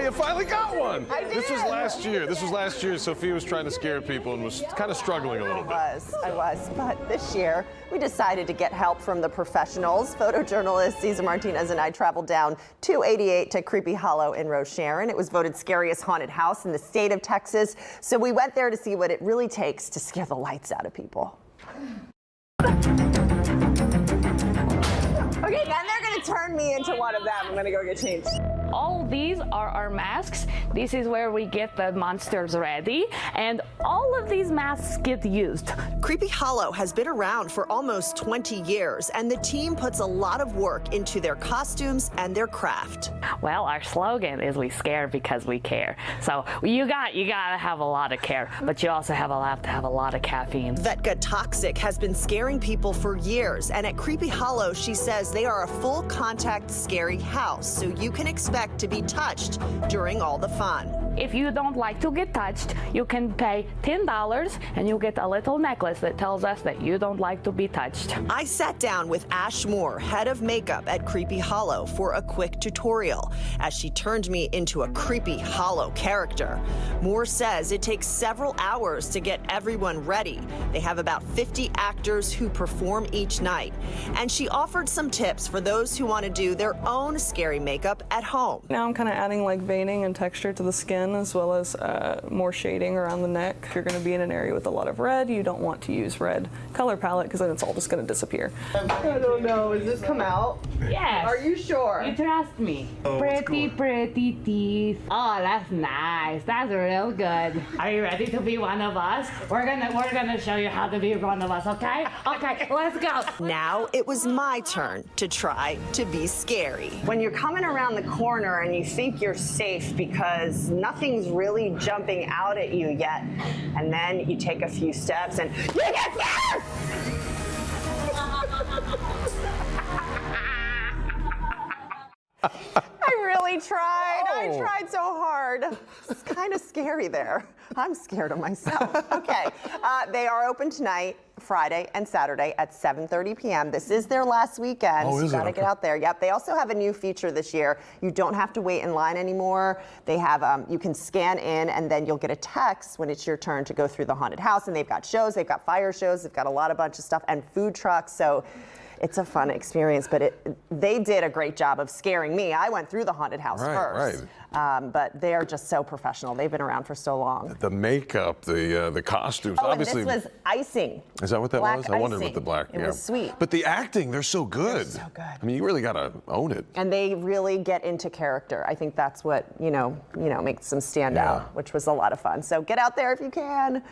you finally got one. I did. This was last year. This was last year. Sophia was trying to scare people and was kind of struggling a little bit. I was. But this year, we decided to get help from the professionals. Photojournalist Cesar Martinez and I traveled down 288 to Creepy Hollow in Rocheron. It was voted scariest haunted house in the state of Texas. So we went there to see what it really takes to scare the lights out of people. Okay, then they're gonna turn me into one of them. I'm gonna go get changed. All these are our masks. This is where we get the monsters ready, and all of these masks get used. Creepy Hollow has been around for almost 20 years, and the team puts a lot of work into their costumes and their craft. Well, our slogan is "We scare because we care." So you gotta have a lot of care, but you also have to have a lot of caffeine. Vetka Toxic has been scaring people for years, and at Creepy Hollow, she says they are a full contact scary house, so you can expect to be touched during all the fun. If you don't like to get touched, you can pay $10 and you'll get a little necklace that tells us that you don't like to be touched. I sat down with Ash Moore, head of makeup at Creepy Hollow, for a quick tutorial as she turned me into a Creepy Hollow character. Moore says it takes several hours to get everyone ready. They have about 50 actors who perform each night. And she offered some tips for those who want to do their own scary makeup at home. Now I'm kind of adding like veining and texture to the skin, as well as more shading around the neck. If you're going to be in an area with a lot of red, you don't want to use red color palette because then it's all just going to disappear. I don't know. Is this come out? Yes. Are you sure? You trust me. Pretty teeth. Oh, that's nice. That's real good. Are you ready to be one of us? We're gonna show you how to be one of us, okay? Okay, let's go. Now it was my turn to try to be scary. When you're coming around the corner and you think you're safe because nothing's really jumping out at you yet, and then you take a few steps and you get scared! I really tried. I tried so hard. It's kind of scary there. I'm scared of myself. Okay, they are open tonight, Friday and Saturday at 7:30 p.m. This is their last weekend. Oh, so is you it? gotta get out there. Yep. They also have a new feature this year. You don't have to wait in line anymore. They have you can scan in and then you'll get a text when it's your turn to go through the haunted house. And they've got shows. They've got fire shows. They've got a bunch of stuff and food trucks. So it's a fun experience, but they did a great job of scaring me. I went through the haunted house first, but they're just so professional. They've been around for so long. The makeup, the costumes, Oh, obviously. and this was icing. Is that what that Black was? I wondered icing. what the black. It was sweet. But the acting, they're so good. They're so good. I mean, you really gotta own it. And they really get into character. I think that's what makes them stand out, which was a lot of fun. So get out there if you can.